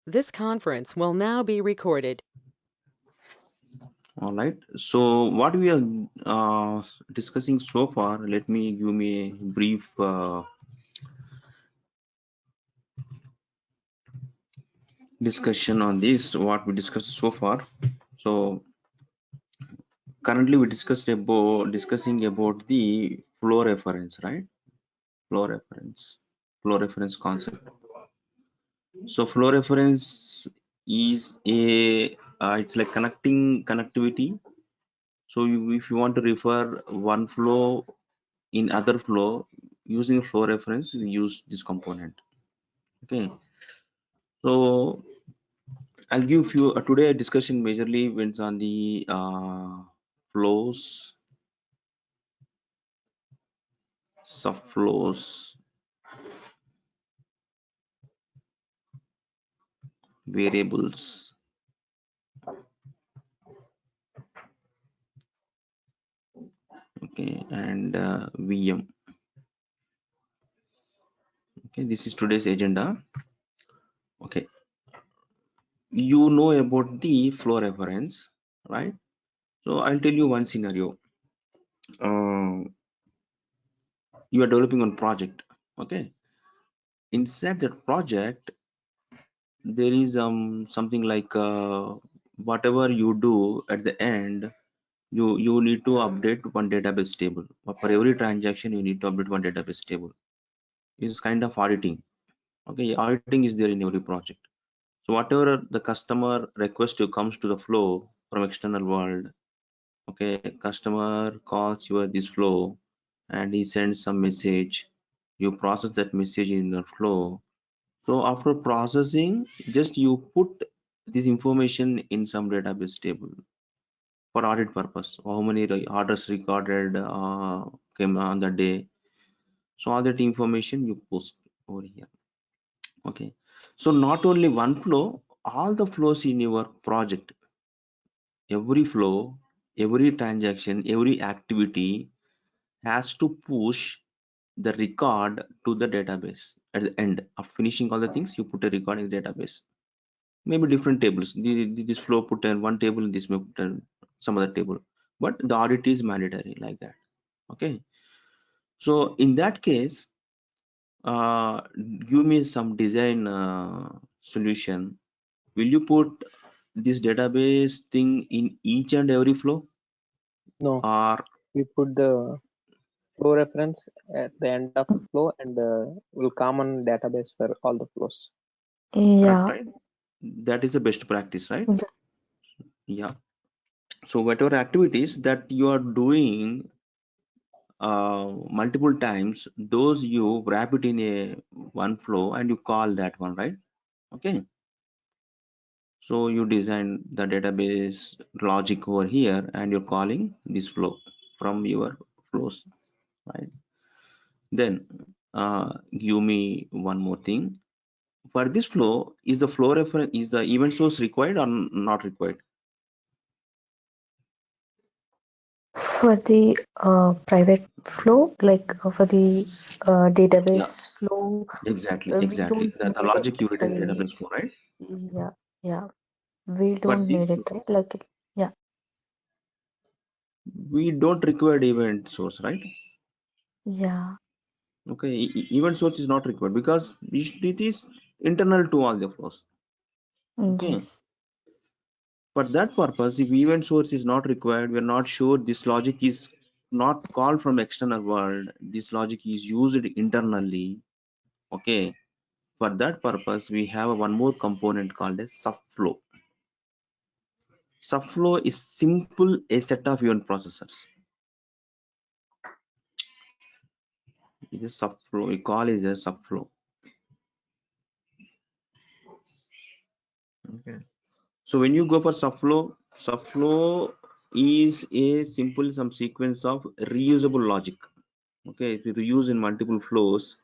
This conference will now be recorded. All right. So what we are discussing so far, let me give me a brief discussion on this, what we discussed so far. So currently we discussing about the flow reference, right? Flow reference concept. So flow reference is a it's like connectivity. So if you want to refer one flow in other flow using flow reference, we use this component. Okay. So I'll give you today discussion majorly went on the flows, subflows, variables. Okay, and VM. Okay, this is today's agenda. Okay, you know about the flow reference, right? So I'll tell you one scenario. You are developing one project. Okay, inside that project, there is something like whatever you do at the end, you need to update one database table. For every transaction, you need to update one database table. It's kind of auditing. Okay, auditing is there in every project. So whatever the customer request you comes to the flow from external world, okay, customer calls your this flow and he sends some message. You process that message in the flow. So after processing, just you put this information in some database table for audit purpose. How many orders recorded came on the day. So all that information you post over here. Okay. So not only one flow, all the flows in your project, every flow, every transaction, every activity has to push the record to the database at the end of finishing all the things. You put a record in the database, maybe different tables. This flow put in one table, this may put in some other table, but the audit is mandatory like that. Okay, so in that case, give me some design solution. Will you put this database thing in each and every flow, No, or we put the flow reference at the end of the flow and will common database for all the flows. correct, Yeah. right? That is the best practice, right? Yeah. Yeah. So whatever activities that you are doing multiple times, those you wrap it in a one flow and you call that one, right? Okay. So you design the database logic over here and you're calling this flow from your flows, right? Then give me one more thing. For this flow, is the flow reference, is the event source required or not required? For the private flow, like for the database flow, Exactly, we exactly. don't The need it. logic you written in database flow, right? Yeah, yeah, we For don't this need it, flow, right? Like, yeah, we don't require event source, right? yeah, Okay, event source is not required because it is internal to all the flows. Okay, yes, for that purpose, if event source is not required, we're not sure this logic is not called from external world. This logic is used internally. Okay, for that purpose, we have one more component called as subflow. Subflow is simple a set of event processors. It is subflow. We call it as subflow. Okay. So when you go for subflow is a simple some sequence of reusable logic. Okay, if you reuse in multiple flows,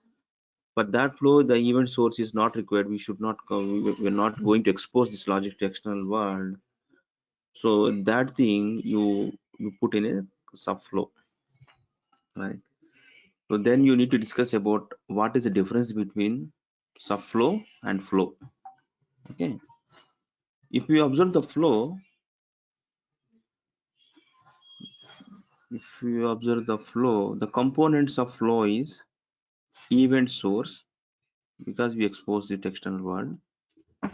but that flow the event source is not required. We should not go, we're not going to expose this logic to external world. So that thing you put in a subflow, right? So then you need to discuss about what is the difference between subflow and flow. Okay, if you observe the flow, the components of flow is event source, because we expose the external world,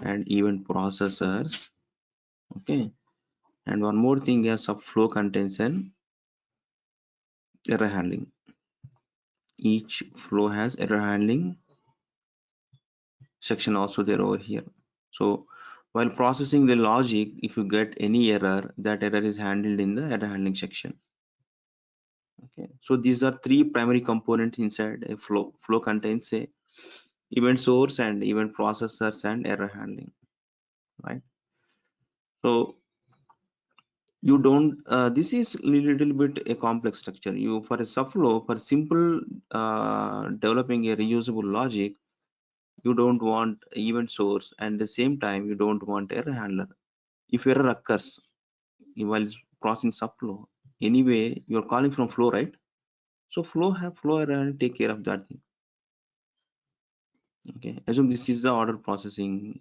and event processors. Okay, and one more thing is subflow contains an error handling. Each flow has error handling section also there over here. So while processing the logic, if you get any error, that error is handled in the error handling section. Okay, so these are three primary components inside a flow. Flow contains a event source and event processors and error handling, right? So you don't this is little bit a complex structure. You, for a subflow, for simple developing a reusable logic, you don't want event source, and at the same time you don't want error handler. If error occurs while processing subflow, anyway you're calling from flow, right? So flow error and take care of that thing. Okay, assume this is the order processing,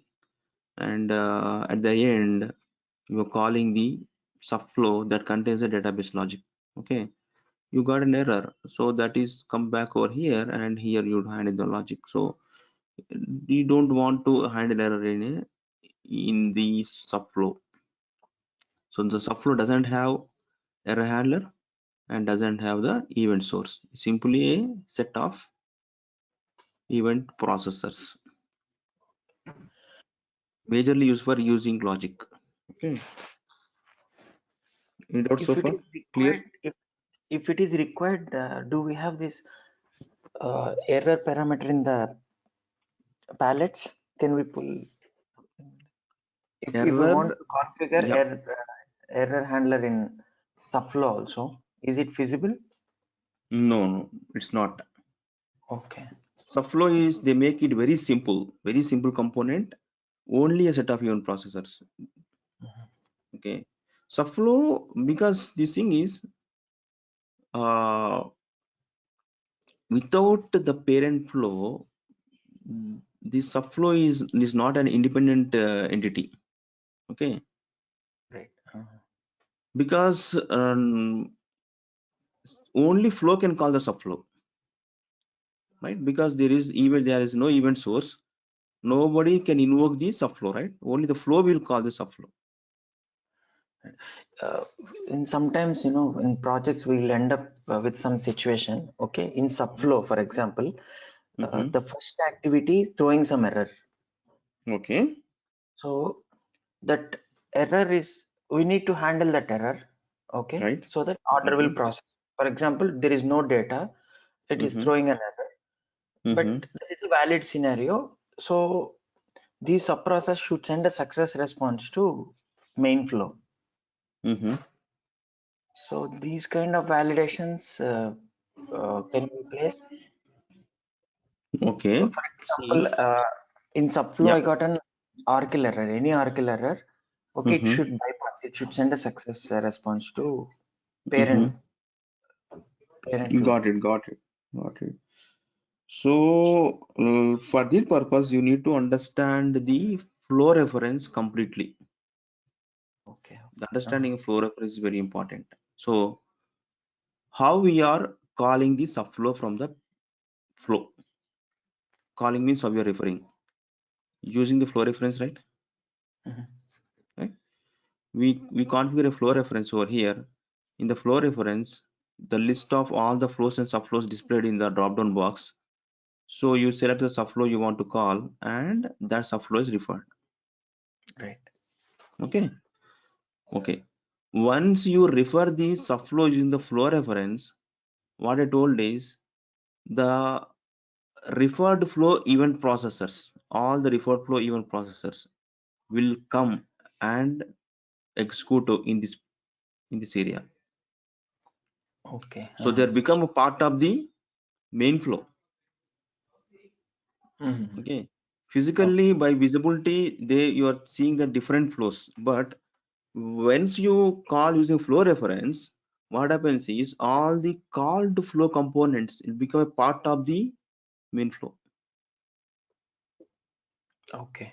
and at the end you're calling the subflow that contains the database logic. Okay, you got an error, so that is come back over here, and here you handle the logic. So you don't want to handle error in the subflow. So the subflow doesn't have error handler and doesn't have the event source, simply a set of event processors, majorly used for using logic. Okay, any doubts so If it far? is Clear? required, if it is required, do we have this error parameter in the palettes? Can we pull if we want Error, to configure yeah, error handler in subflow also? Is it feasible? no, it's not. Okay. Subflow is, they make it very simple component, only a set of event processors. Okay, subflow, because this thing is without the parent flow, the subflow is not an independent entity. Okay, Right. because only flow can call the subflow, right? Because there is no event source, nobody can invoke the subflow, right? Only the flow will call the subflow. And sometimes, in projects we'll end up with some situation. Okay, in subflow, for example, the first activity is throwing some error. Okay, So that error is, we need to handle that error. Okay, right. so that order will process. For example, there is no data, it is throwing an error, but that is a valid scenario. So these subprocess should send a success response to main flow. So these kind of validations can be placed. Okay, For example, in subflow, yeah. I got an Oracle error, any Oracle error. Okay, it should bypass, it should send a success response to parent flow. Got it. So for this purpose, you need to understand the flow reference completely. Okay. The understanding of flow reference is very important. So how we are calling the subflow from the flow? Calling means how we are referring, using the flow reference, right? Right. We configure a flow reference over here. In the flow reference, the list of all the flows and subflows displayed in the drop down box. So you select the subflow you want to call, and that subflow is referred. Right. Okay, once you refer the subflow using the flow reference, what I told is the referred flow event processors, all the referred flow event processors will come and execute in this area. Okay. So they become a part of the main flow. Okay, physically by visibility, you are seeing the different flows, but once you call using flow reference, what happens is all the called flow components will become a part of the main flow. Okay.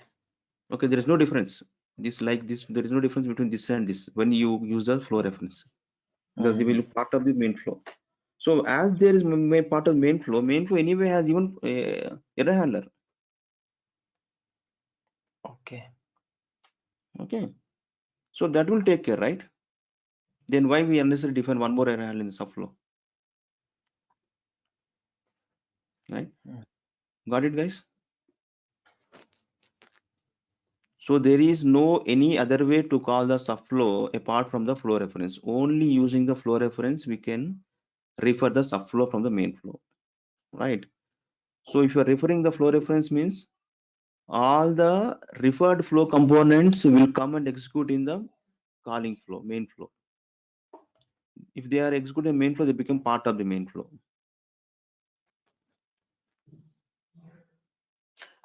Okay, there is no difference. This like this, there is no difference between this and this when you use a flow reference, because they will be part of the main flow. So as there is part of main flow anyway has even error handler. Okay. Okay, so that will take care, right? Then why we unnecessarily define one more error handler in the subflow, right? Got it, guys? So there is no any other way to call the subflow apart from the flow reference. Only using the flow reference we can refer the subflow from the main flow, right? So if you are referring the flow reference means all the referred flow components will come and execute in the calling flow, main flow. If they are executed in main flow, they become part of the main flow.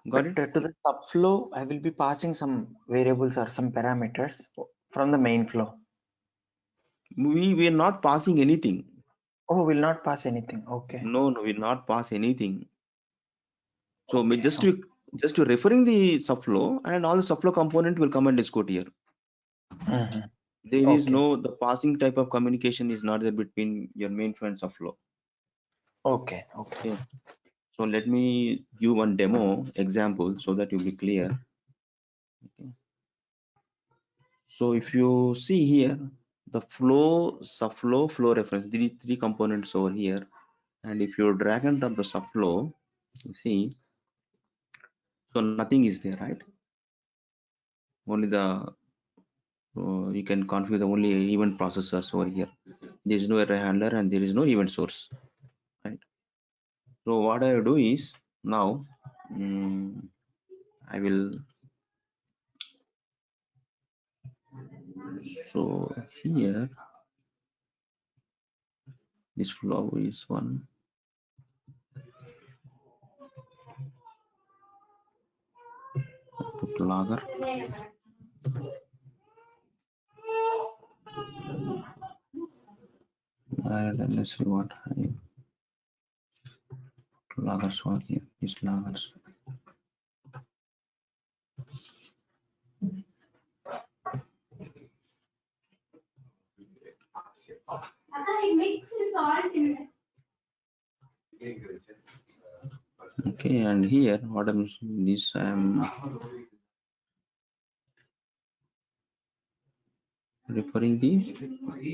Got it? To the subflow, I will be passing some variables or some parameters from the main flow. We are not passing anything. Oh, will not pass anything. Okay. No, we will not pass anything. So Okay. just to referring the subflow, and all the subflow component will come and execute here. There is no, the passing type of communication is not there between your main flow and subflow. Okay. So let me give one demo example so that you'll be clear. Okay. So if you see here, the flow, subflow, flow reference, three components over here. And if you drag and drop the subflow, you see, so nothing is there, right? Only the you can configure the only event processors over here. There is no error handler and there is no event source, right? So what I will do is now I will, so here this flow is one. Put logger. And unnecessary what I loggers over here. These loggers. Okay, and here what I'm this I'm referring the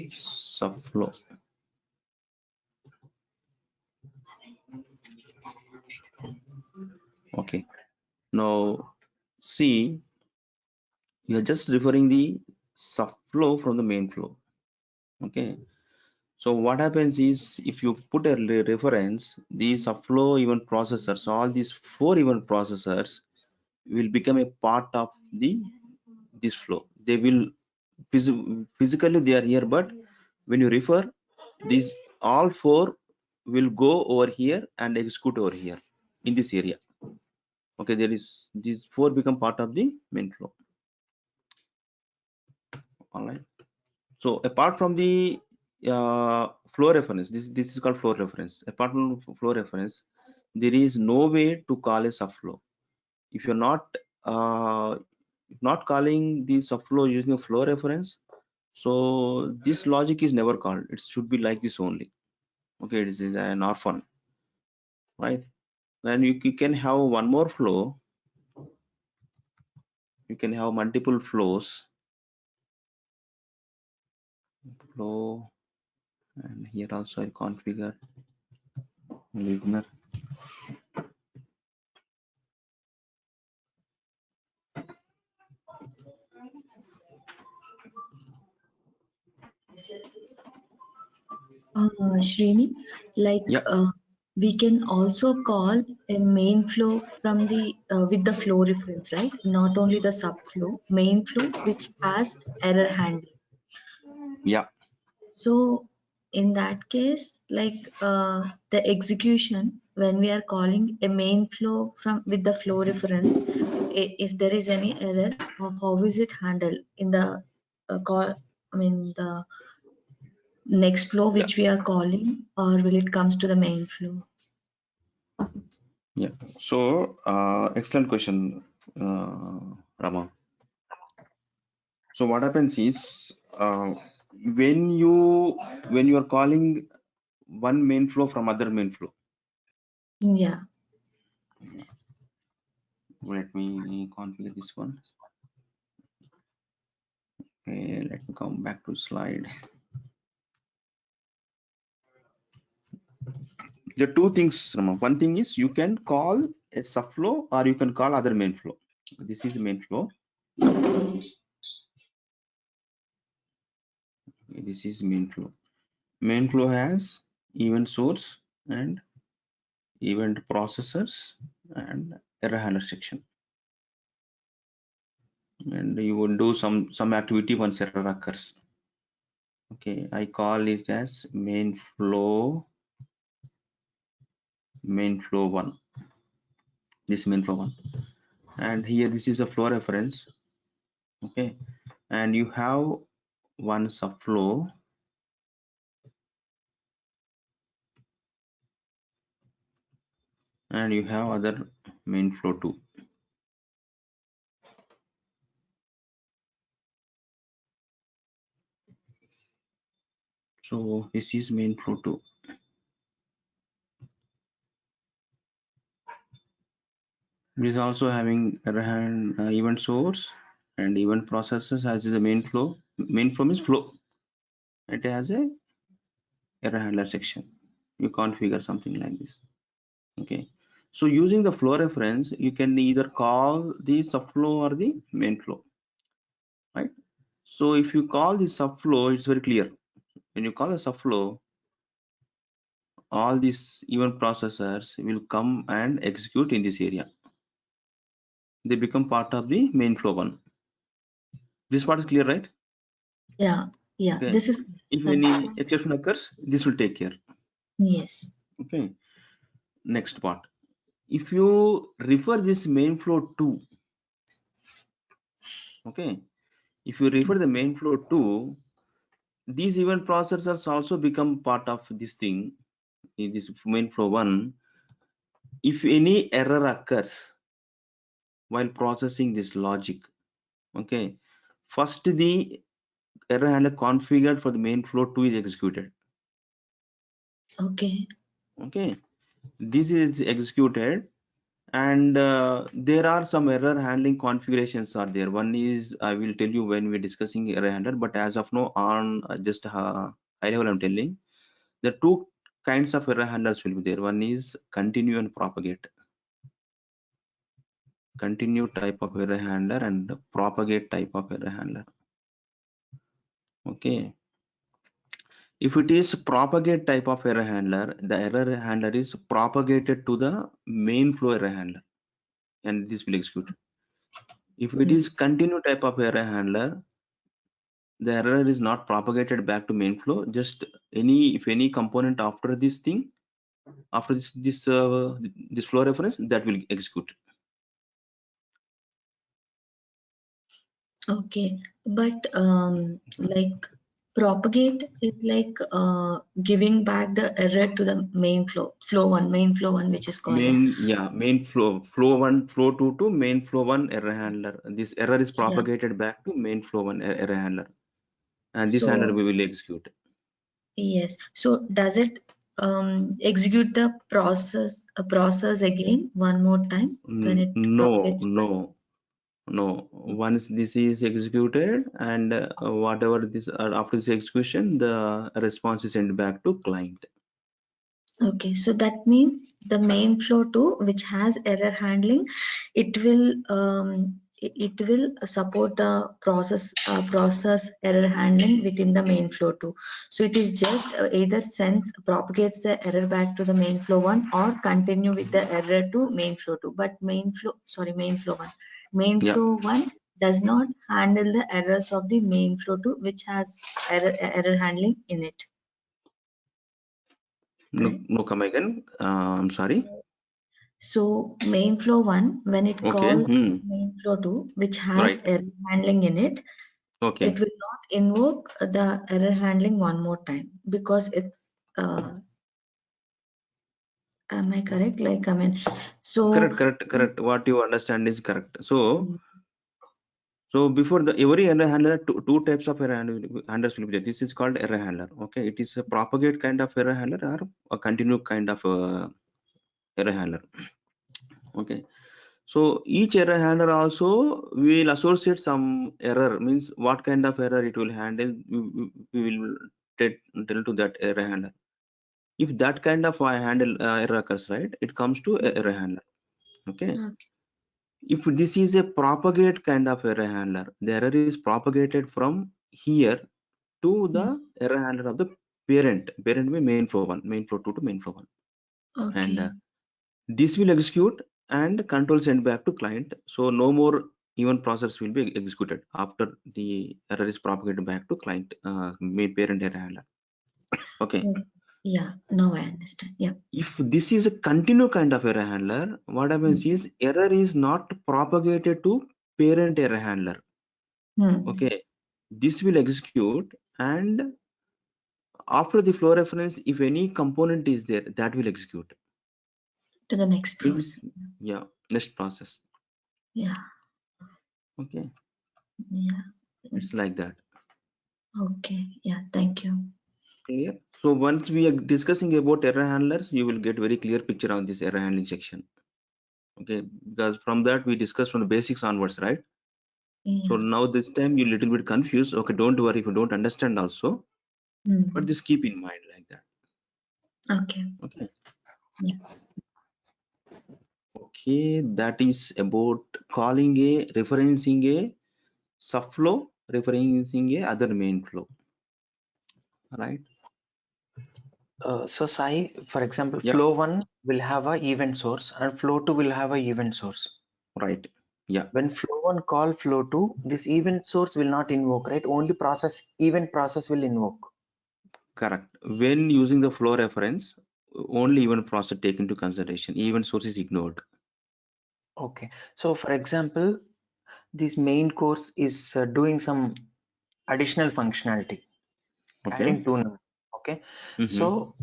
subflow. Okay, now see, you are just referring the subflow from the main flow. Okay, so what happens is if you put a reference, the subflow event processors, all these 4 event processors will become a part of this flow. They will physically they are here, but when you refer, these all 4 will go over here and execute over here in this area. Okay, there is these 4 become part of the main flow. All right, so apart from the flow reference, this is called flow reference. Apart from flow reference, there is no way to call a subflow if you're not calling the subflow using a flow reference. So this logic is never called. It should be like this only. Okay, it is an orphan, right? Then you can have one more flow. You can have multiple flows. Flow, and here also I configure listener. Srini, like we can also call a main flow from the with the flow reference, right? Not only the subflow, main flow which has error handling. Yeah. So in that case, like the execution when we are calling a main flow from with the flow reference, if there is any error, how is it handled in the call? I mean the next flow which we are calling, or will it comes to the main flow? Yeah, so excellent question, Rama. So what happens is when you are calling one main flow from other main flow. Yeah. Let me configure this one. Okay, let me come back to slide. There are two things, Rama. One thing is you can call a subflow or you can call other main flow. This is the main flow. This is main flow. Main flow has event source and event processors and error handler section. And you will do some activity once error occurs. Okay, I call it as main flow 1. This main flow 1. And here this is a flow reference. Okay, and you have one subflow. And you have other main flow 2. So this is main flow 2. This is also having event source and event processes as is the main flow. Main flow means flow. It has a error handler section. You configure something like this. Okay. So using the flow reference, you can either call the subflow or the main flow. Right. So if you call the subflow, it's very clear. When you call the subflow, all these event processors will come and execute in this area. They become part of the main flow 1. This part is clear, right? Yeah. Okay. This is. If any exception occurs, this will take care. Yes. Okay. Next part. If you refer this main flow 2, okay. If you refer the main flow 2, these event processors also become part of this thing in this main flow 1. If any error occurs while processing this logic, okay, first the error handler configured for the main flow 2 is executed. Okay. Okay, this is executed, and there are some error handling configurations are there. One is, I will tell you when we're discussing error handler, but as of now on just high level I'm telling, the two kinds of error handlers will be there. One is continue and propagate. Continue type of error handler and propagate type of error handler. Okay, if it is propagate type of error handler, the error handler is propagated to the main flow error handler and this will execute. If it is continue type of error handler, the error is not propagated back to main flow, just if any component after this thing, after this flow reference, that will execute. Okay, but like propagate is like giving back the error to the main flow 1, which is called main flow 1, flow 2 to main flow 1 error handler. This error is propagated back to main flow 1 error handler, and this handler we will execute. Yes. So does it execute the process again one more time when it propagates? No. Once this is executed and whatever this after this execution, the response is sent back to client. Okay, so that means the main flow 2, which has error handling, it will support the process error handling within the main flow 2. So it is just either propagates the error back to the main flow 1 or continue with the error to main flow 2. But main flow 1. Main flow 1 does not handle the errors of the main flow 2, which has error handling in it. No, come again. I'm sorry. So main flow 1, when it calls main flow 2, which has error handling in it, it will not invoke the error handling one more time because it's am I correct? Like, I mean, so correct. What you understand is correct. So So before the every error handler, two types of error handlers will be there. This is called error handler. Okay, it is a propagate kind of error handler or a continue kind of error handler. Okay, so each error handler also will associate some error, means what kind of error it will handle. We will tell to that error handler. If that kind of error occurs, right, it comes to error handler. Okay. Okay. If this is a propagate kind of error handler, the error is propagated from here to the error handler of the parent. Parent means main flow 1, main flow 2 to main flow 1. And Okay. this will execute and control send back to client. So no more event process will be executed after the error is propagated back to client, main parent error handler. Okay. Yeah, now I understand. Yeah. If this is a continue kind of error handler, what happens is error is not propagated to parent error handler. Okay, this will execute, and after the flow reference, if any component is there, that will execute. To the next Means, process. yeah, next process. Yeah. Okay, Yeah. it's like that. Okay. Yeah. Thank you. Clear? So once we are discussing about error handlers, you will get very clear picture on this error handling section. Okay, because from that we discussed from the basics onwards, right? Yeah. So now this time you little bit confused. Okay, don't worry if you don't understand also, but just keep in mind like that. Okay. Okay. Yeah. Okay, that is about calling a referencing a subflow, referencing a other main flow, right? So Sai, for example, Yeah, flow 1 will have a event source and flow 2 will have a event source. right. Yeah, When flow 1 call flow 2, this event source will not invoke, right? Only event process will invoke. correct. When using the flow reference, only event process take into consideration. Event source is ignored. Okay. So for example, this main course is doing some additional functionality, Okay. adding two numbers. Okay. Mm-hmm. So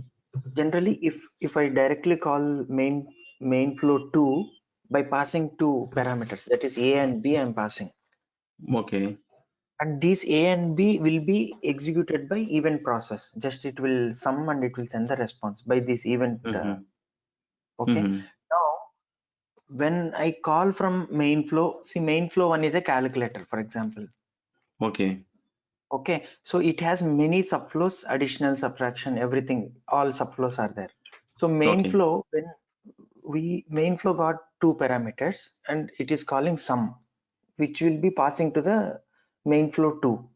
generally, if I directly call main flow 2 by passing two parameters, that is A and B, I'm passing. Okay. And these A and B will be executed by event process. Just it will sum and it will send the response by this event. Mm-hmm. Okay. Mm-hmm. Now, when I call from main flow, see main flow 1 is a calculator, for example. Okay. Okay. So it has many subflows, additional, subtraction, everything, all subflows are there. So main Okay. flow, when main flow got two parameters and it is calling sum, which will be passing to the main flow 2.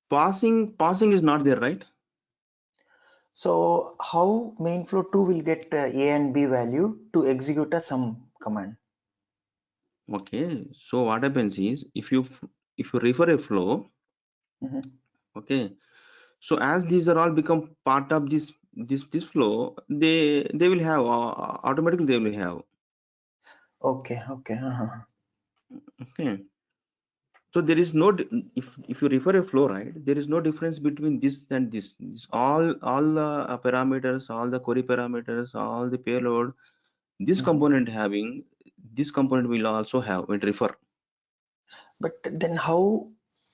Passing is not there, right? So how main flow 2 will get A and B value to execute a sum command? Okay. So what happens is if you refer a flow, okay. So as these are all become part of this flow, they will have automatically they will have. Okay. Okay. So there is no if you refer a flow, right, there is no difference between this and this. All the parameters, all the query parameters, all the payload, this component having, this component will also have when refer. But then how,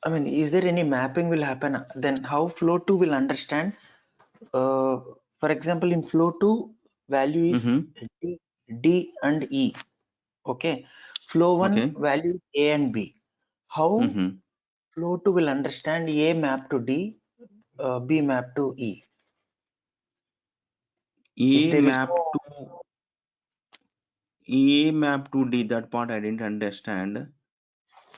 I mean, is there any mapping will happen? Then how flow 2 will understand? For example, in flow 2, value is D and E. Okay. Flow 1 Okay. value A and B. How flow 2 will understand A map to D, B map to E? If A there is map no to A map to D, that part I didn't understand.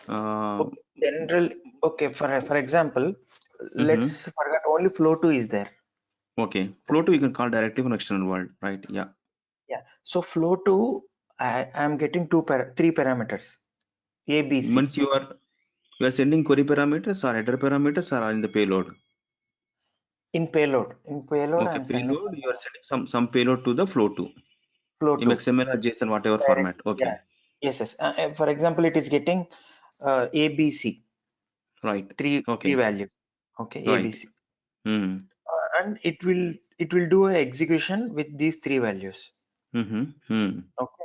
okay, general, okay, for example, let's forget only flow 2 is there. Okay, flow 2 you can call directly from external world, right? Yeah. Yeah. So flow 2, I am getting three parameters, A, B, C. Once you are sending query parameters or header parameters or in the payload. In payload, Okay, I'm sending payload you are sending some payload to the flow 2 flow in 2 XML or JSON, whatever direct. format. Okay. Yeah. Yes. For example, it is getting A, B, C. Right. Three Okay. value. Okay, A, B, Right. C. Mm-hmm. And it will do a execution with these three values. Mm-hmm. Okay.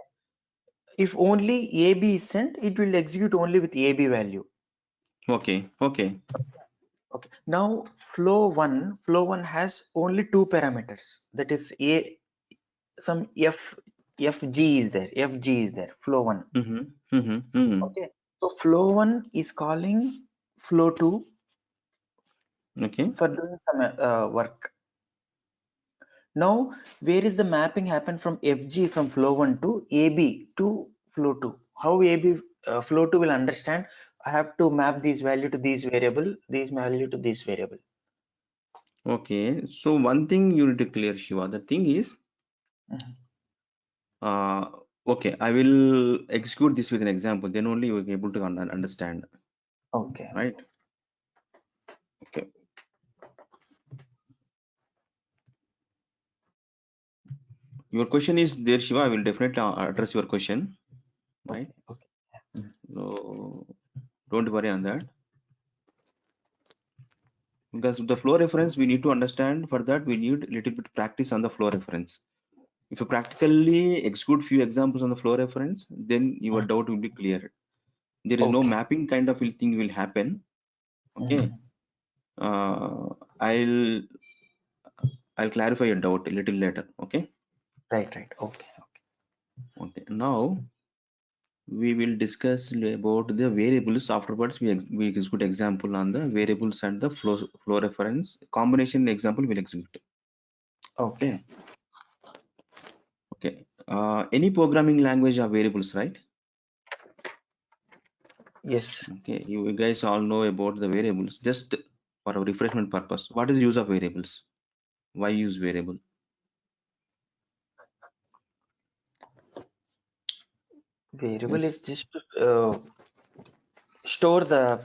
if only AB is sent, it will execute only with AB value. Okay. Okay. Now flow one has only two parameters. That is some FG is there. Flow one. Okay. So flow one is calling flow two. Okay. For doing some work. Now, where is the mapping happen from FG from flow 1 to AB to flow 2? How AB flow 2 will understand I have to map this value to this variable, this value to this variable. Okay. So one thing you need to clear, Shiva. The thing is, okay, I will execute this with an example. Then only you will be able to understand. Okay. Right. Okay. Your question is there, Shiva. I will definitely address your question. Right. Okay. So don't worry on that. Because the flow reference we need to understand, for that we need a little bit practice on the flow reference. If you practically execute few examples on the flow reference, then your doubt will be clear. There is no mapping kind of thing will happen. Okay. I'll clarify your doubt a little later. Okay. Right. Okay. Now we will discuss about the variables. Afterwards, we execute example on the variables and the flow reference combination example will execute. Okay. Okay. Any programming language are variables, right? Yes. Okay. You guys all know about the variables. Just for a refreshment purpose, what is the use of variables? Why use variable? Variable is just to store the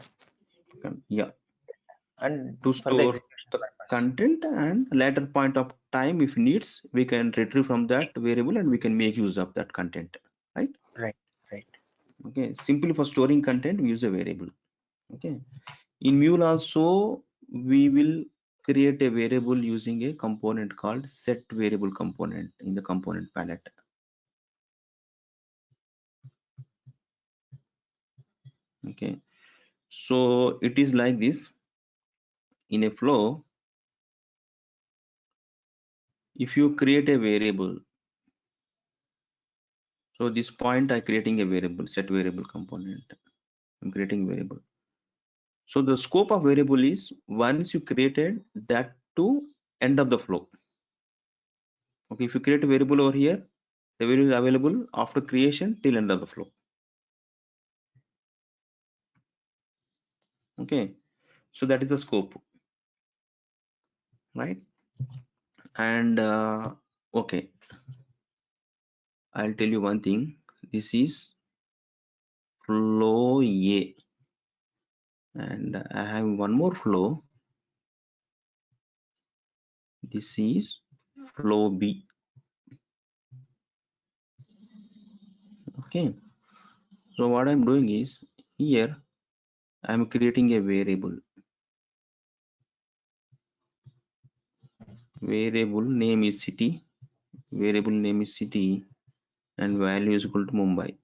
and to store the content, and later point of time if needs we can retrieve from that variable and we can make use of that content, right? Right. Okay. Simply for storing content we use a variable. Okay. In Mule also we will create a variable using a component called set variable component in the component palette. Okay. So it is like this. In a flow, if you create a variable, so this point I creating a variable, set variable component. I'm creating variable. So the scope of variable is once you created that to end of the flow. Okay, if you create a variable over here, the variable is available after creation till end of the flow. Okay, so that is the scope, right? And okay, I'll tell you one thing. This is flow A, and I have one more flow. This is flow B. Okay, so what I'm doing is here I'm creating a variable. Variable name is city. Variable name is city, and value is equal to Mumbai.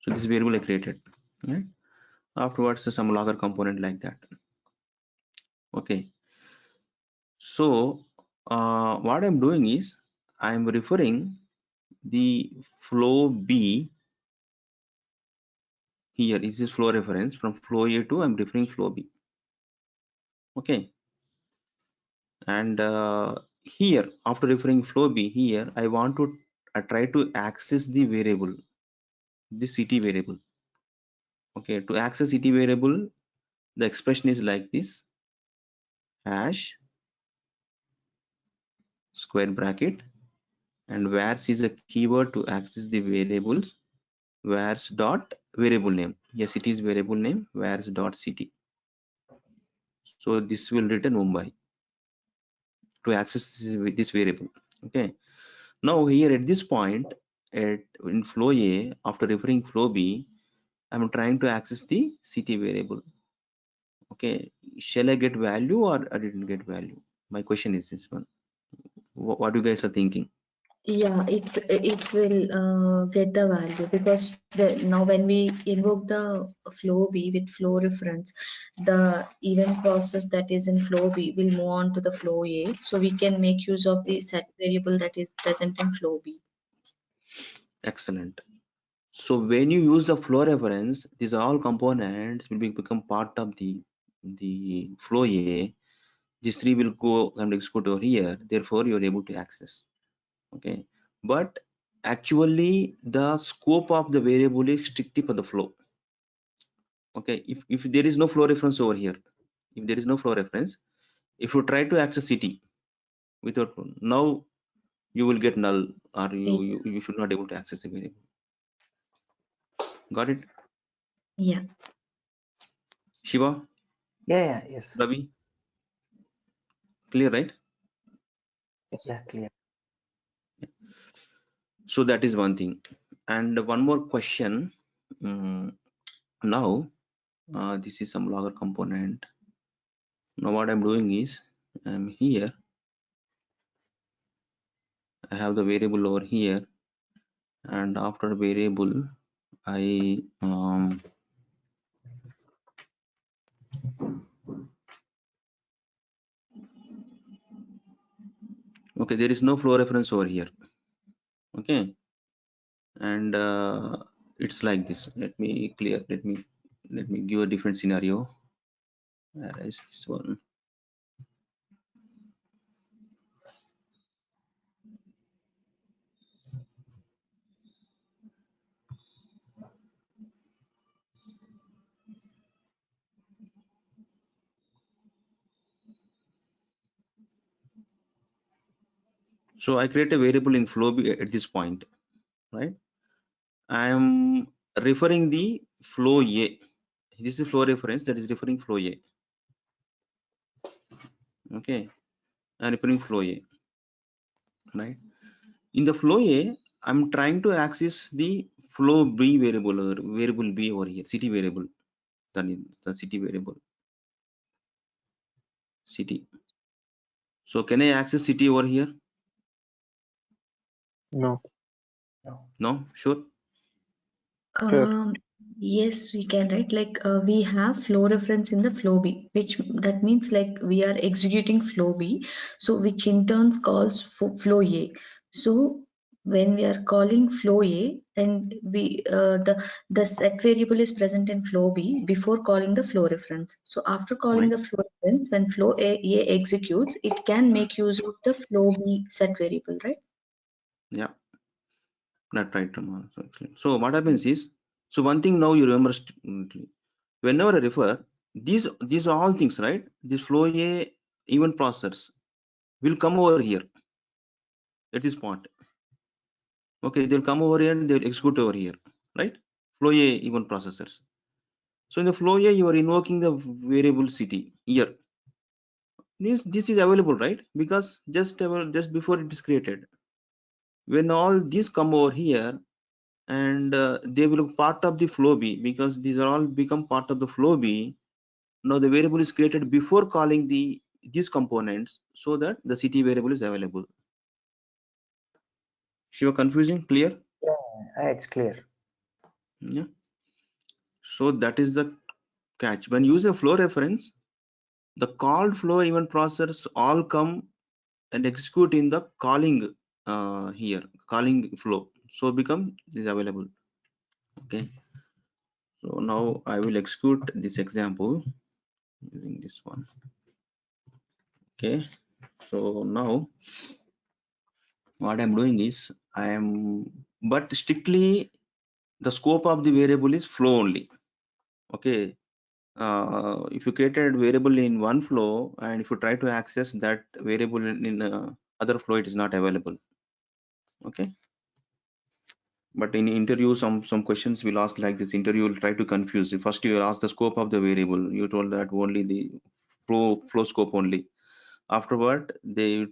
So this variable I created, right? Afterwards some logger component like that. Okay, so what I'm doing is I'm referring the flow B here. Is this flow reference from flow A to I'm referring flow B. Okay, and here after referring flow B, here I want to try to access the variable, the city variable. Okay, to access city variable, the expression is like this: hash square bracket, and vars is a keyword to access the variables, vars dot variable name. Yes, it is variable name vars dot city. So this will return Mumbai to access this variable. Okay, now here at this point in flow A, after referring flow B, I'm trying to access the city variable. Okay, shall I get value or I didn't get value? My question is this one. What you guys are thinking? Yeah, it will get the value, because now when we invoke the flow B with flow reference, the event process that is in flow B will move on to the flow A, so we can make use of the set variable that is present in flow B. Excellent. So when you use the flow reference, these all components will become part of the flow A. These three will go and execute over here. Therefore, you are able to access. Okay, but actually the scope of the variable is strictly for the flow. Okay, if there is no flow reference over here, if there is no flow reference, if you try to access city without, now you will get null, or you should not able to access the variable. Got it? Yeah. Shiva? Yes. Ravi? Clear, right? Yes. Yeah, clear. So that is one thing. And one more question. Now this is some logger component. Now what I'm doing is, I'm here, I have the variable over here, and after variable I okay, there is no flow reference over here. Okay, and it's like this. Let me give a different scenario. Where is this one? So I create a variable in flow B at this point, right? I am referring the flow A. This is flow reference that is referring flow A. Okay, I'm referring flow A, right? In the flow A, I'm trying to access the flow B variable, or variable B over here, city variable. That is the city variable, city. So can I access city over here? No. No, sure. Sure. Yes, we can, right? Like we have flow reference in the flow B, which that means like we are executing flow B, so which in turn calls flow A. So when we are calling flow A, and we the set variable is present in flow B before calling the flow reference. So after calling the flow reference, when flow A executes, it can make use of the flow B set variable, right? Yeah, that's right. So what happens is, so one thing now you remember, whenever I refer, these are all things, right? This flow A event processors will come over here at this point. Okay, they'll come over here and they'll execute over here, right? Flow A event processors. So in the flow A, you are invoking the variable city here. This is available, right? Because just before it is created, when all these come over here, and they will be part of the flow B, because these are all become part of the flow B. Now the variable is created before calling these components, so that the city variable is available. Shiva, confusing? Clear? Yeah, it's clear. Yeah. So that is the catch. When you use a flow reference, the called flow event processors all come and execute in the calling here, calling flow. So become is available. Okay. So now I will execute this example using this one. Okay. So now what I'm doing is but strictly the scope of the variable is flow only. Okay. If you created variable in one flow, and if you try to access that variable in other flow, it is not available. Okay. But in interview, some questions will ask like this. Interview will try to confuse you. First you will ask the scope of the variable. You told that only the flow scope only. Afterward, they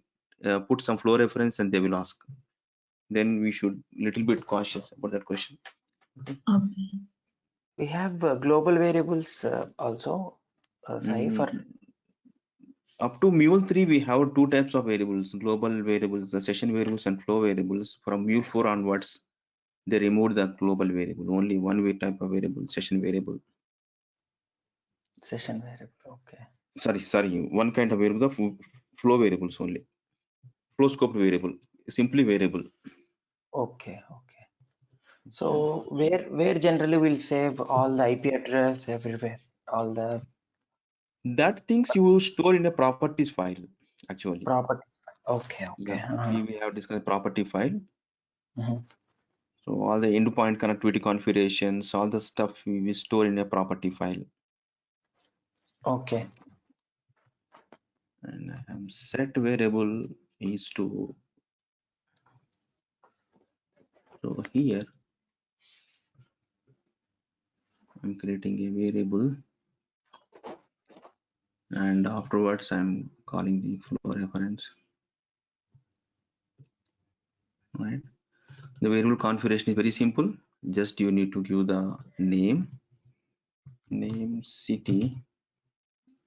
put some flow reference and they will ask. Then we should little bit cautious about that question. Okay. We have global variables also, Sai, for Up to Mule 3, we have two types of variables: global variables, the session variables, and flow variables. From Mule 4 onwards, they removed the global variable. Only one type of variable, session variable. Session variable. Okay. Sorry, one kind of variable, the flow variables only. Flow scope variable, simply variable. Okay. So where generally we'll save all the IP address everywhere, all the that things you store in a properties file actually. property. Okay. Yeah, we have discussed property file. Mhm. So all the endpoint connectivity configurations, all the stuff we store in a property file. Okay. And set variable is to, so here I'm creating a variable, and afterwards I'm calling the flow reference. Right. The variable configuration is very simple. Just you need to give the name, city,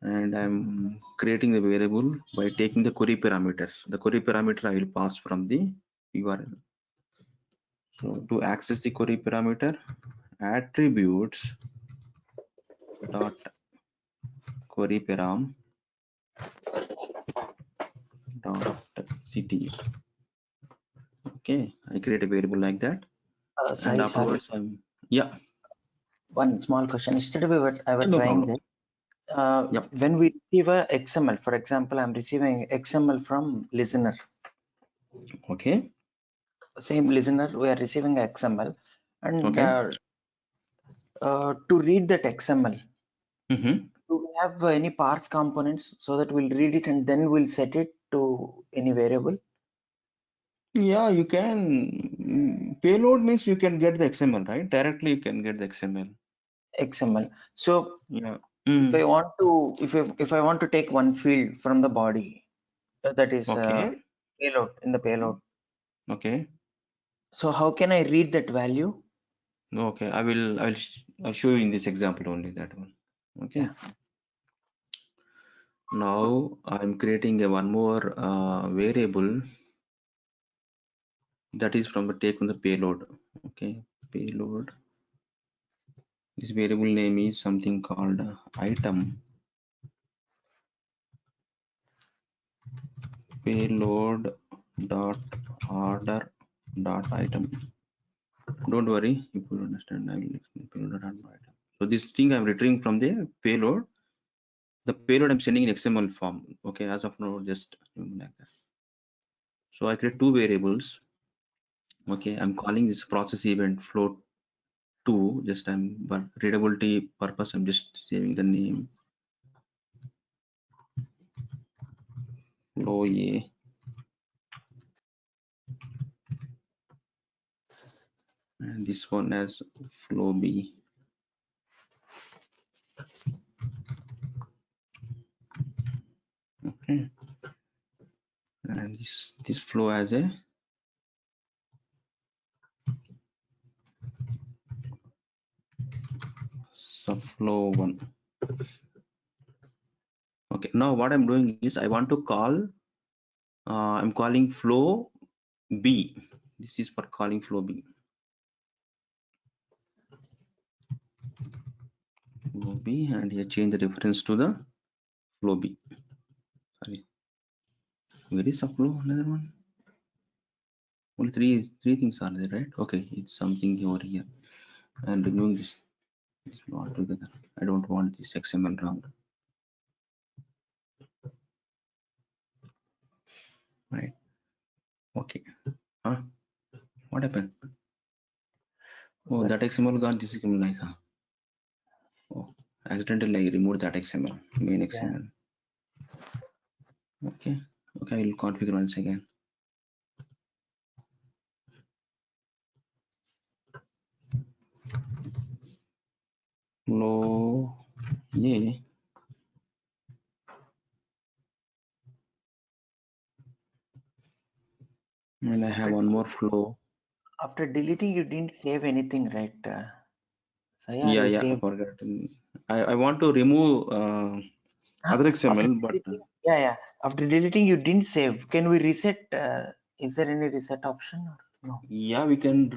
and I'm creating the variable by taking the query parameters. The query parameter I will pass from the URL. So to access the query parameter, attributes dot query param dot city. Okay, I create a variable like that, and Sorry. afterwards yeah. One small question. Yesterday I was No trying problem. this. When we receive a XML, for example, I'm receiving XML from listener. Okay. Same listener, we are receiving XML, and Okay. To read that XML, Mm-hmm. do we have any parse components so that we'll read it and then we'll set it to any variable? Yeah, you can. Payload means you can get the XML, right? Directly you can get the XML. XML. So Yeah. if I want to, if I want to take one field from the body, that is Okay. payload in the payload. Okay. So how can I read that value? Okay. I'll show you in this example only that one. Okay. Yeah. Now I'm creating a one more variable that is from the take on the payload. Okay. Payload. This variable name is something called item. Payload dot order dot item. Don't worry, if you understand, I will explain payload dot item. So this thing I'm retrieving from the payload. The payload I'm sending in XML form. Okay, as of now, just like that. So I create two variables. Okay, I'm calling this process event flow 2. Just for readability purpose, I'm just saving the name flow A. And this one as flow B. Okay, and this flow as a subflow 1. Okay, now what I'm doing is I want to call, I'm calling flow B. This is for calling flow B. Flow B, and here change the reference to the flow B. Sorry, where is subflow? Another one. Only three things are there, right? Okay, it's something over here. And removing this altogether. I don't want this XML wrong. Right. Okay. Huh? What happened? Oh, that XML gone. This is like, huh? Oh, accidentally I removed that XML, main XML. Okay. Okay, I will configure once again. Flow A. And I have one more flow. After deleting, you didn't save anything, right? Saya, Yeah, you I saved. forgot. I want to remove other XML, but Yeah. After deleting, you didn't save. Can we reset? Is there any reset option or no? Yeah, we can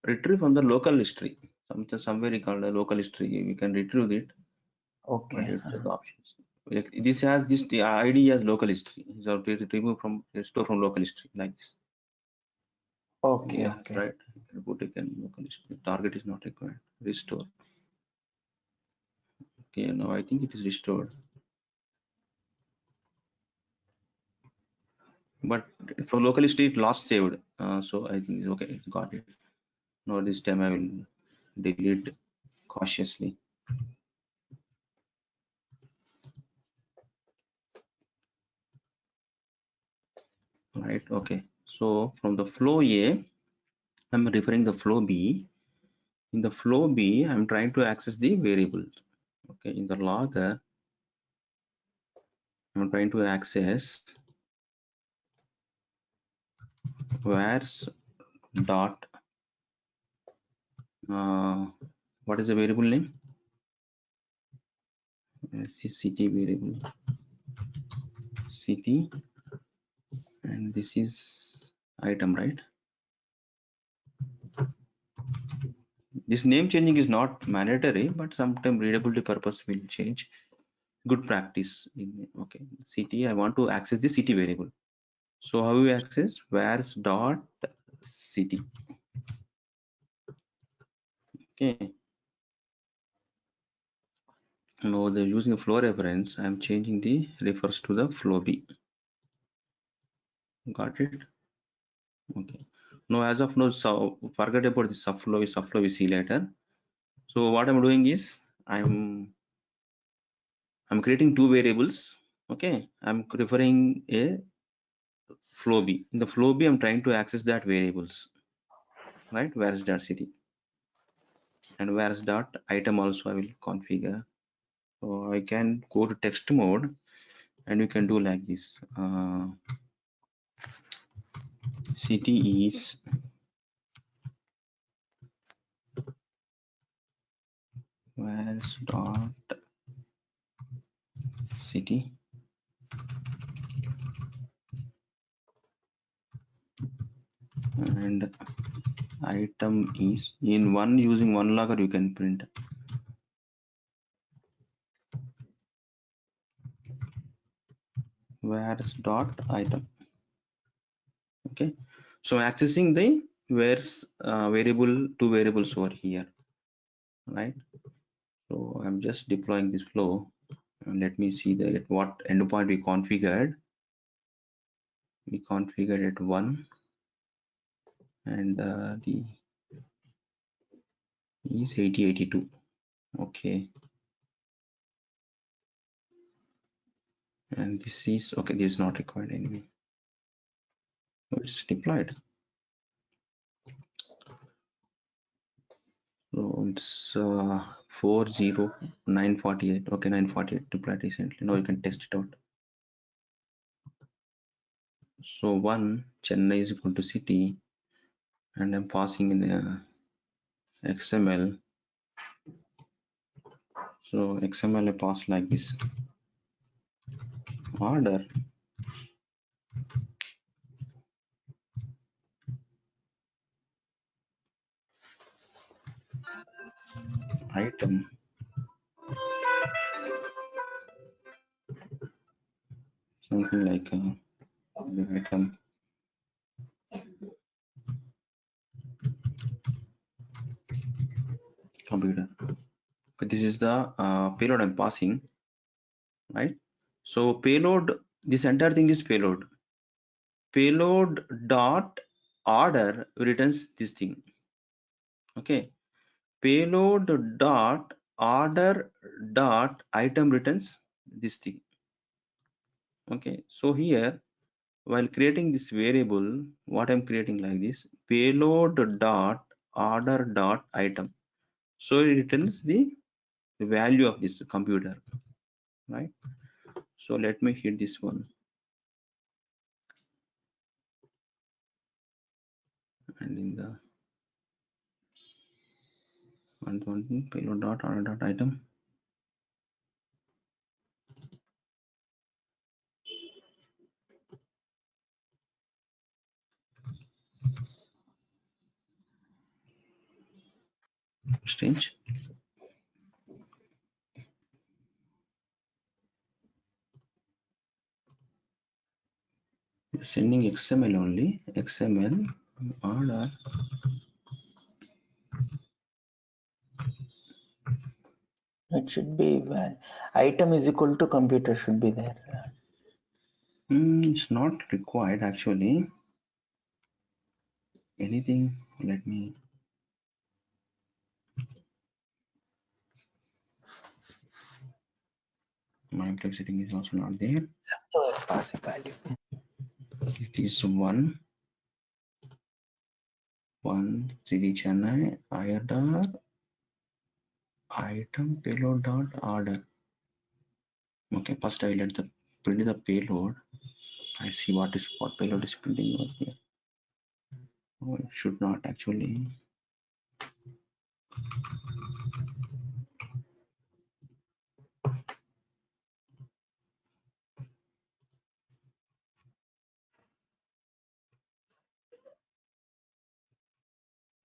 retrieve from the local history. Somewhere we call the local history. We can retrieve it. Okay. But the options. Like this has this the ID as local history. So to remove from restore from local history like this. Okay. Yeah, Okay. right. Put it in local history. Target is not required. Restore. Okay, now I think it is restored. But for local history, it lost saved. So I think it's okay. Got it. Now this time I will delete cautiously. Right. Okay. So from the flow A, I'm referring the flow B. In the flow B, I'm trying to access the variable. Okay. In the logger, I'm trying to access where's dot what is the variable name? City variable city, and this is item, right? This name changing is not mandatory, but sometimes readability purpose will change. Good practice. Okay, city. I want to access the city variable. So how we access where's dot city? Okay. Now they're using a flow reference. I'm changing the refers to the flow B. Got it? Okay. Now as of now, so forget about the subflow. Subflow we see later. So what I'm doing is I'm creating two variables. Okay. I'm referring a flow B. In the flow B, I'm trying to access that variables. Right? Where's dot city and where's dot item also I will configure. So I can go to text mode and we can do like this. City is where's dot city and item is in one using one logger you can print where's dot item. Okay, so accessing the where's variable, two variables over here, right? So I'm just deploying this flow and let me see that at what endpoint we configured. We configured at 1 and the is 8082. Okay, and this is okay, this is not required anyway. So it's deployed. So it's 40948. Okay, 948 deployed recently. Now you can test it out. So one Chennai is equal to city, and I'm passing in XML. So XML I pass like this. Order item something like item computer. Okay, this is the payload I'm passing, right? So payload, this entire thing is payload. Payload dot order returns this thing. Okay, payload dot order dot item returns this thing. Okay, so here while creating this variable, what I'm creating like this, payload dot order dot item. So it returns the value of this computer, right? So let me hit this one. And in the one payload dot order dot item. Strange. You're sending XML only. XML order. It should be item is equal to computer should be there. It's not required actually. Anything, let me. My type setting is also not there. Pass a value. It is one CD Chennai order item payload dot order. Okay, first I will let the print the payload. I see what payload is printing over here. Oh, it should not actually.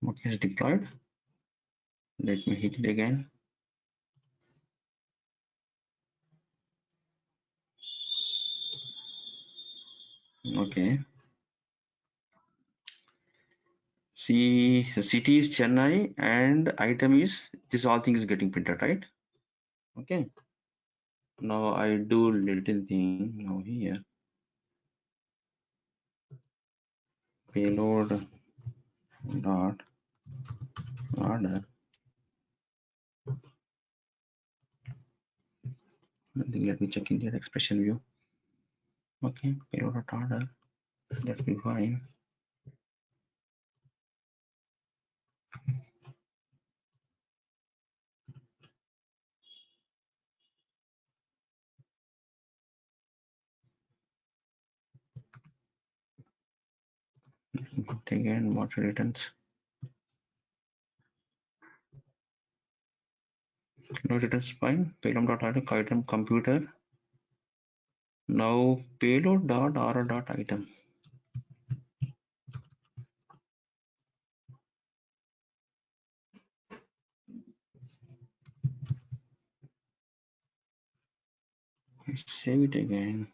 Okay, is deployed. Let me hit it again. Okay. See, city is Chennai and item is this. All thing is getting printed, right? Okay. Now I do little thing now here. Payload dot order. Let me check in the expression view. Okay, payload dot order. That will be fine. Again, what returns? No returns fine. Payload dot order item computer. Now payload dot order dot item. Save it again.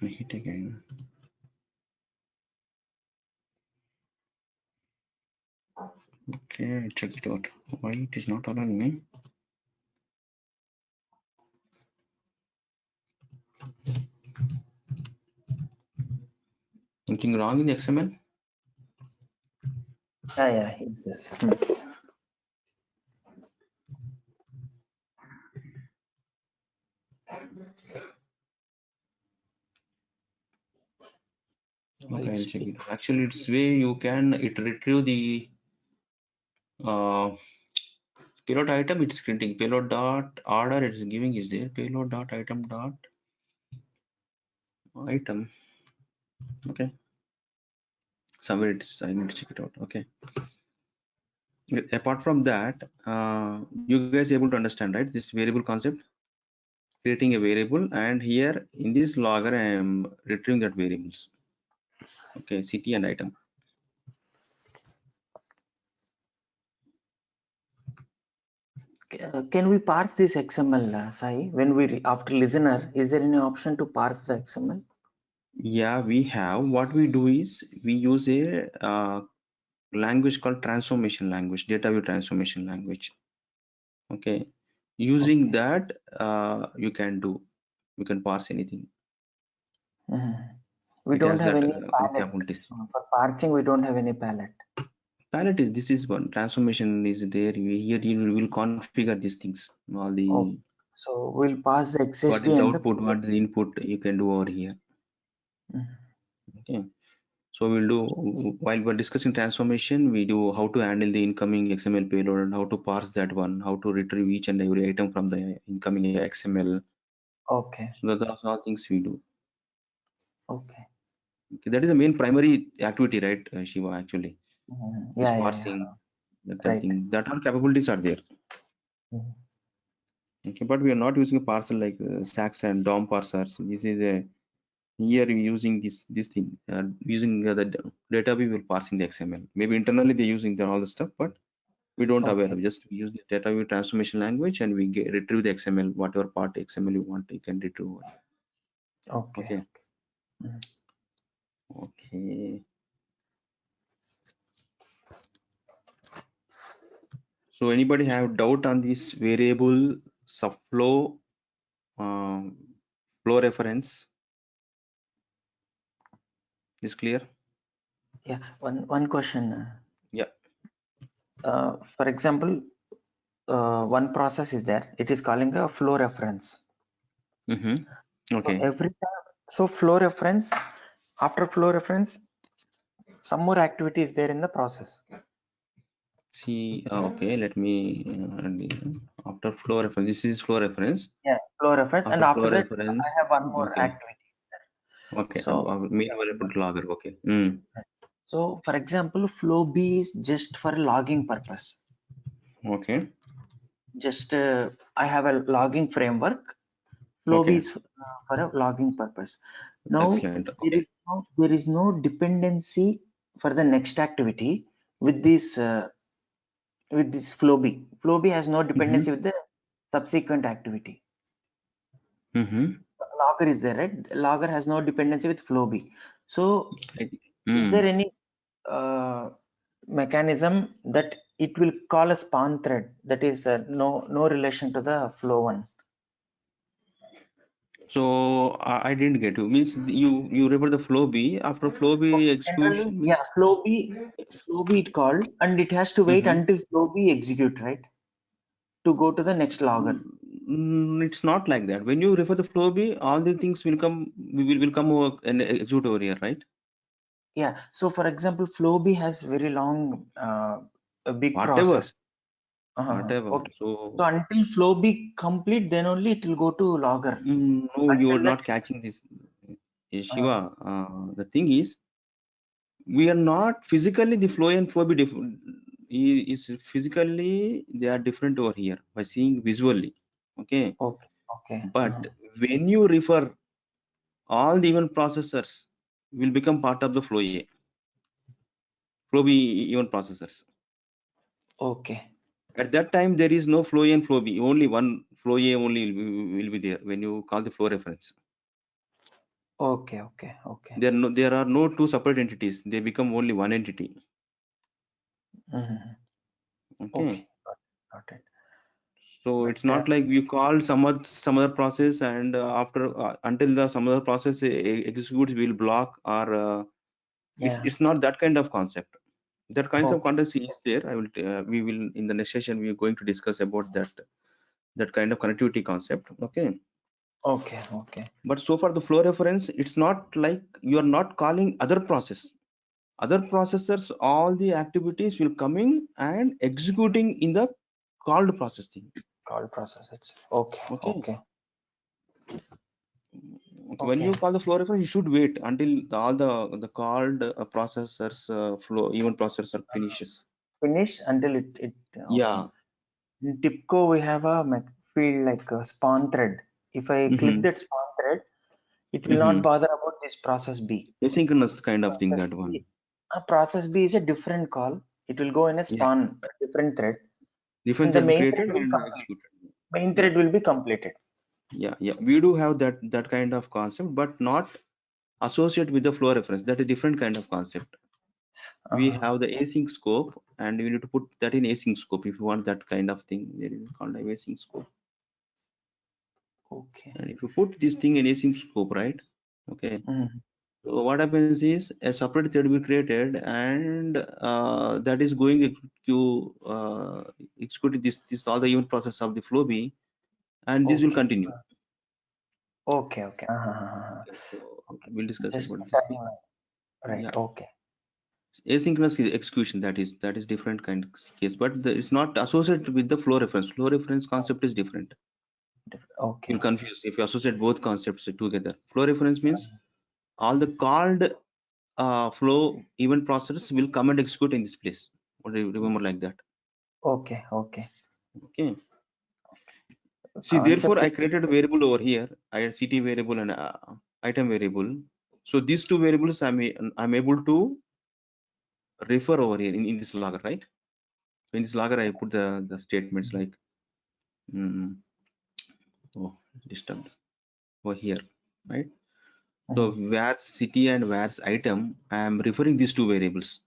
Hit again. Okay, check it out. Why it is not allowing me? Anything wrong in the XML? Yeah, it's this. Okay, I'll check it. Actually, it's way you can retrieve the payload item. It's printing payload dot order. It's giving is there. Payload dot item dot item. Okay. Somewhere it's. I need to check it out. Okay. Apart from that, you guys able to understand, right? This variable concept, creating a variable, and here in this logger, I am retrieving that variables. Okay, city and item. Can we parse this XML, Sai? When we after listener, is there any option to parse the XML? Yeah, we have. What we do is we use a language called transformation language, data view transformation language. Okay, using that you can parse anything. We It don't has have that, any palette. For parsing, we don't have any palette. Palette is this is one transformation is there. Here you will configure these things. All the so we'll pass the XSD what is the and output, what is the input you can do over here. Okay. So we'll do, while we're discussing transformation, we do how to handle the incoming XML payload and how to parse that one, how to retrieve each and every item from the incoming XML. Okay. So those are all things we do. Okay. That is the main primary activity, right, Shiva, actually. Yeah, parsing, that kind of right. thing. That all capabilities are there. Okay, but we are not using a parser like SACS and DOM parsers. This is a Here we're using this thing, using the data we will parsing the XML. Maybe internally they're using all the stuff, but we don't aware Okay. of. Just use the data view transformation language and we retrieve the XML, whatever part XML you want, you can retrieve. Okay. Okay. Mhm. Okay. So anybody have doubt on this variable subflow flow reference? Is clear? Yeah. One question. Yeah. For example, one process is there. It is calling a flow reference. Mm-hmm. So Okay. every time, so flow reference, after flow reference, some more activity is there in the process. See, okay, let me after flow reference. This is flow reference. Yeah, flow reference, and After after flow that, reference, I have one more okay, activity. okay. So, Meanwhile, I put logger. Okay. Mm. so for example, flow B is just for logging purpose. Okay. Just I have a logging framework. Flow B Okay. is for a logging purpose. Now Excellent. Okay. there is no dependency for the next activity with this flow B. Flow B has no dependency with the subsequent activity. Mm-hmm. Logger is there, right? Logger has no dependency with flow B. So is Mm. there any mechanism that it will call a spawn thread that is no relation to the flow one? So I didn't get you. Means you refer the flow B after flow B Generally, execution means. yeah, flow B it called, and it has to wait until flow B execute, right, to go to the next logger. It's not like that. When you refer the flow B, all the things will come. Will come over and execute over here, right? Yeah. So for example, flow B has very long, a big Whatever. process. Whatever. Okay. So So until flow B complete, then only it will go to logger. no, you are Until that, not catching this, Shiva. The thing is, we are not physically the flow and flow be different. Is physically they are different over here by seeing visually. Okay. okay. But when you refer, all the event processors will become part of the flow A. Flow B event processors. Okay. At that time, there is no flow A and flow B. Only one flow A only will be there when you call the flow reference. Okay. There are no two separate entities. They become only one entity. Okay. Got it. So But it's not like you call some other process and after until the some other process executes, will block or it's not that kind of concept. That kinds of context is there. We will in the next session we are going to discuss about that kind of connectivity concept. Okay. But so far the flow reference, it's not like you are not calling other process. Other processors, all the activities will coming and executing in the called processing. Called process. It's okay. When you call the flow reference, you should wait until all the called processors flow event processor finishes. Finish until it Yeah. In TIBCO, we have a field like a spawn thread. If I click that spawn thread, it will not bother about this process B. Asynchronous kind of thing, that one. Process B is a different call. It will go in a spawn, a different thread. Different The thread main created thread will and complete. executed. Main thread will be completed. Yeah. We do have that kind of concept, but not associated with the flow reference. That is a different kind of concept. We have the async scope, and we need to put that in async scope if you want that kind of thing. There is called async scope. Okay. And if you put this thing in async scope, right? Okay. So what happens is a separate thread will be created, and that is going to execute this all the event process of the flow B, and this will continue. Okay. So we'll discuss Just about this thing. Right. Yeah. Okay. Asynchronous execution, that is different kind of case, but it's not associated with the flow reference. Flow reference concept is different. Okay. You'll confuse if you associate both concepts together. Flow reference means all the called flow event process will come and execute in this place. Remember like that. Okay. See, therefore I created a variable over here. I had CT variable and item variable. So these two variables I'm able to refer over here in this logger, right? So in this logger I put the statements like disturbed over here, right? So where's city and where's item, I am referring these two variables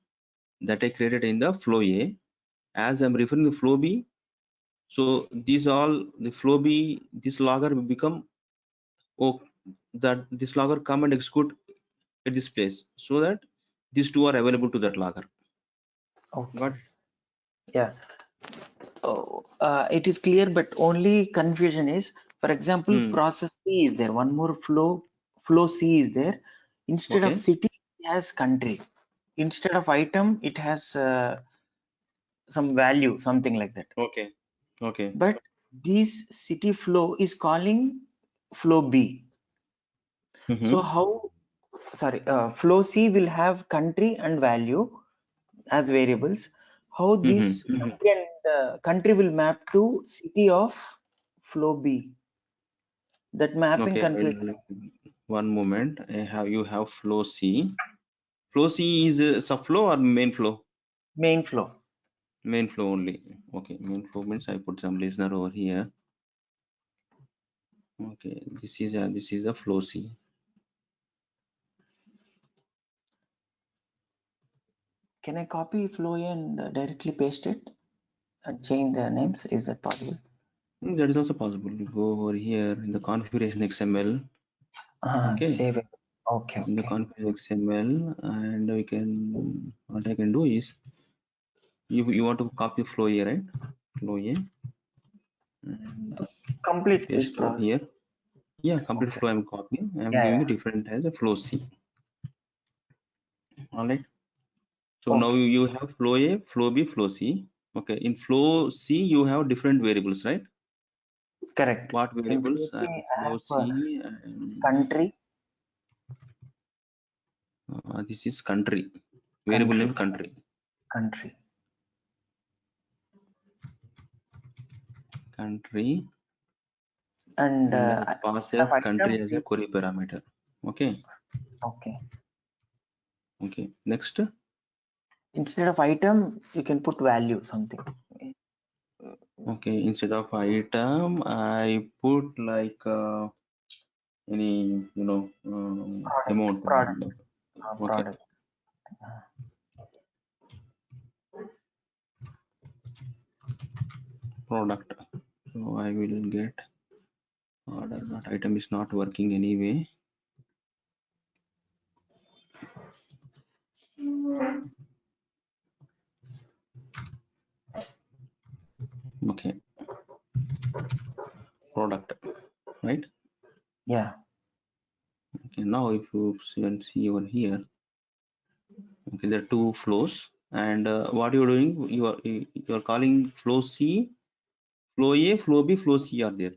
that I created in the flow A. As I'm referring the flow B, so these all the flow B, this logger will become that this logger come and execute at this place, so that these two are available to that logger. Okay. Got Yeah. Oh, it is clear, but only confusion is, for example, process C is there. One more flow C is there. Instead of city, it has country. Instead of item, it has some value, something like that. Okay. But this city flow is calling flow B. So how? Sorry, flow C will have country and value as variables. How this country and country will map to city of flow B? That mapping confusion. One moment. You have flow C. Flow C is a subflow or main flow? Main flow. Main flow only. Okay, main flow means I put some listener over here. Okay, this is a flow C. Can I copy flow A and directly paste it and change the names? Is that possible? That is also possible. You go over here in the configuration XML. Okay. Save it. Okay. In the configuration XML, and we can, what I can do is, you want to copy flow A, right? Flow A. And complete this paste over process. here. Yeah, complete flow I'm copying. I'm giving it different as a flow C. All right. So now you have flow A, flow B, flow C. Okay. In flow C, you have different variables, right? Correct. What variables? Flow C and country. This is country. Variable name country. Country. And pass a country as a query parameter. Okay. Okay. Next. Instead of item, you can put value something. Okay. Instead of item, I put like any amount. Product. Okay. Product. Product. So I will get order, but item is not working anyway. Okay. Product, right? Yeah. Okay. Now if you see over here, okay, there are two flows, and what you're doing, you are calling flow C, flow A, flow B, flow C are there,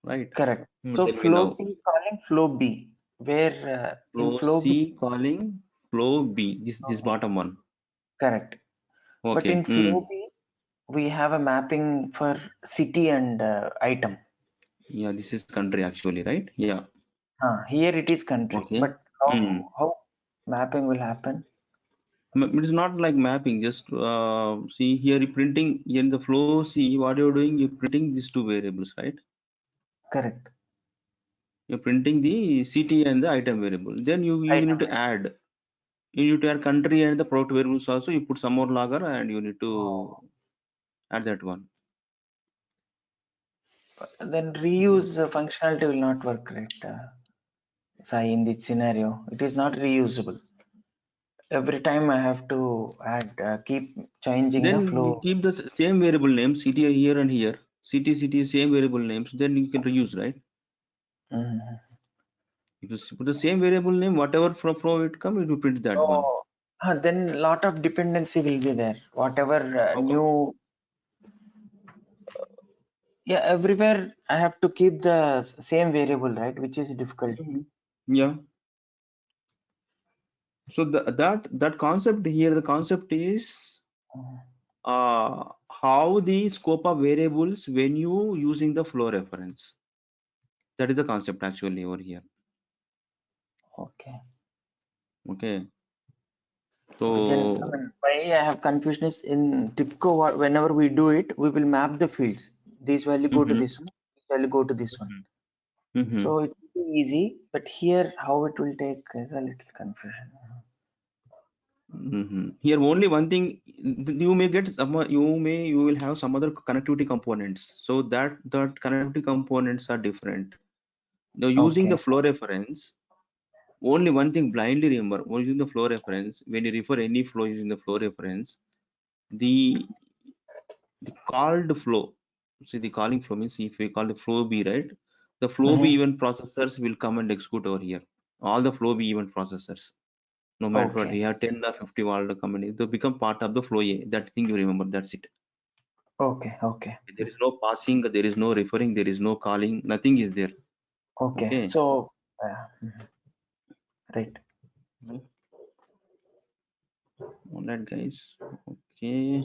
right? Correct. So flow C is calling flow B, where in flow C B calling flow B, this bottom one. Correct. Okay. But in flow B, we have a mapping for city and item. Yeah, this is country actually, right? Yeah. Here it is country. Okay. But how mapping will happen? It is not like mapping. Just see here, printing in the flow. See what you're doing. You're printing these two variables, right? Correct. You're printing the city and the item variable. Then you need to add. You need to add country and the product variables also. You put some more logger and you need to add that one. Then reuse functionality will not work, right? Sai, in this scenario, it is not reusable. Every time I have to add, keep changing then the flow. You keep the same variable names, city here and here. City, same variable names. Then you can reuse, right? If you put the same variable name, whatever from it come, it will print that one. Then lot of dependency will be there. Whatever new. Yeah, everywhere I have to keep the same variable, right? Which is difficult. Yeah. So that concept here, the concept is how the scope of variables when you using the flow reference. That is the concept actually over here. Okay. Okay. Then, So why I have confusion is in TIBCO, whenever we do it, we will map the fields. This value go to this one, this value go to this one. So it will be easy, but here how it will take is a little confusion. Here only one thing, you may get some, you will have some other connectivity components, so that connectivity components are different. Now using the flow reference, only one thing blindly remember, when using the flow reference, when you refer any flow using the flow reference, the called flow, see the calling flow means if we call the flow B, right, the flow B event processors will come and execute over here, all the flow B event processors. No matter what, we have 10 or 50 world coming, they become part of the flow A. That thing you remember, that's it. Okay. There is no passing, there is no referring, there is no calling, nothing is there. Okay. So, right. Alright, guys. Okay.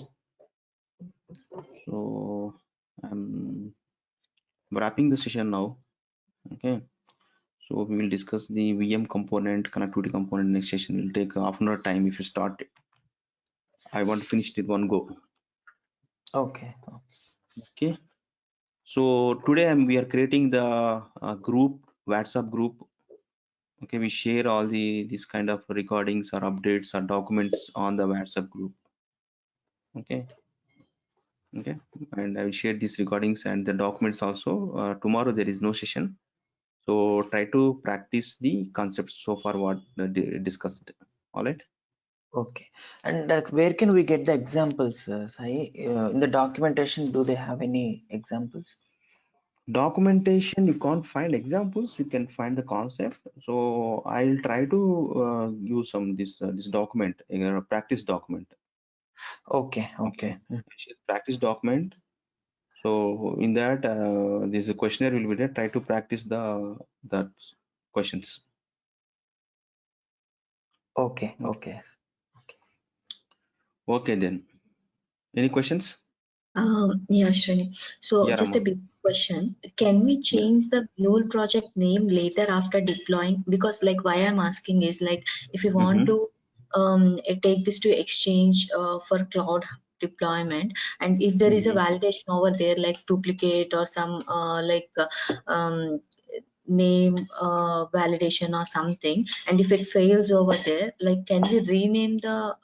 So I'm wrapping the session now. Okay. So we will discuss the VM component, connectivity component next session. Will take half an hour time if you start it. I want to finish it one go. Okay. Okay. So today we are creating the group, WhatsApp group. Okay, we share all these kind of recordings or updates or documents on the WhatsApp group. Okay, and I will share these recordings and the documents also. Tomorrow there is no session, so try to practice the concepts so far what discussed. All right. Okay. And where can we get the examples, Sai? In the documentation, do they have any examples? Documentation, you can't find examples, you can find the concept. So I'll try to use some this document, a practice document. Okay. Practice document. So in that this questionnaire will be there. Try to practice that questions. Okay. Okay then. Any questions? Yeah, Srini. So Yeah, just a Rama. big question. Can we change the Mule project name later after deploying? Because like why I'm asking is like if you want to take this to Exchange for cloud deployment, and if there is a validation over there like duplicate or some name validation or something, and if it fails over there, like can we rename the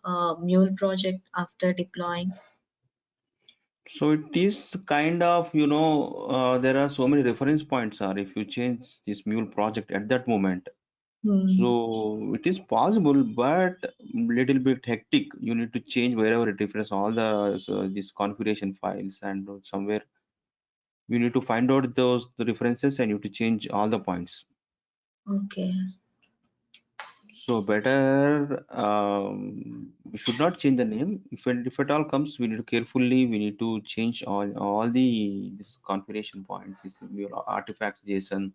Mule project after deploying? So it is kind of, there are so many reference points are if you change this Mule project at that moment. So it is possible, but little bit hectic. You need to change wherever it differs all these configuration files, and somewhere you need to find out the references and you have to change all the points. Okay. So better we should not change the name. If at all comes, we need to carefully. We need to change all this configuration points. This your artifacts JSON.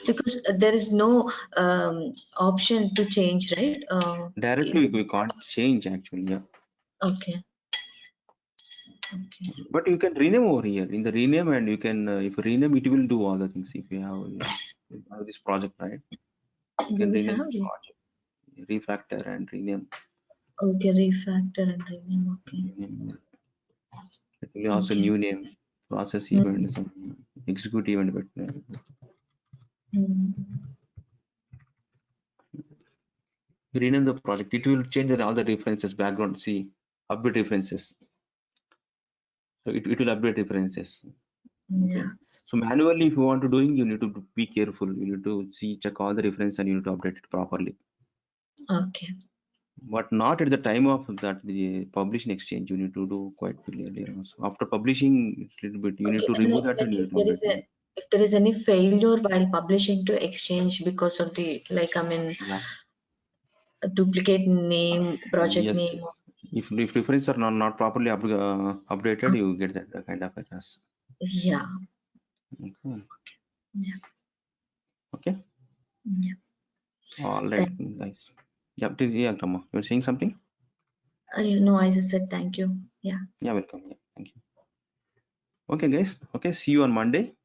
Because there is no option to change, right? Directly we can't change actually. Yeah. Okay. But you can rename over here in the rename, and you can if you rename it will do all the things. If you have this project, right? You Do can we rename have this it? project, refactor and rename. Okay, refactor and rename. Okay. It will also new name, process event, some execute event. But rename the project. It will change all the references, background. See, update references. So it will update references. Okay. So manually, if you want to doing, you need to be careful. You need to check all the reference, and you need to update it properly. Okay. But not at the time of that the publishing exchange. You need to do quite clearly. So after publishing a little bit, you need to remove that and you need to update. If there is any failure while publishing to Exchange because of the a duplicate name, project name. If references are not properly updated, you get that kind of errors. Yeah. Okay. Yeah. Okay. Yeah. All right, guys. Yeah, Rama, you're saying something? No, I just said thank you. Yeah. Yeah, welcome. Yeah, thank you. Okay, guys. Okay, see you on Monday.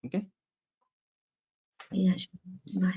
Okay. Yeah. Sure. Bye.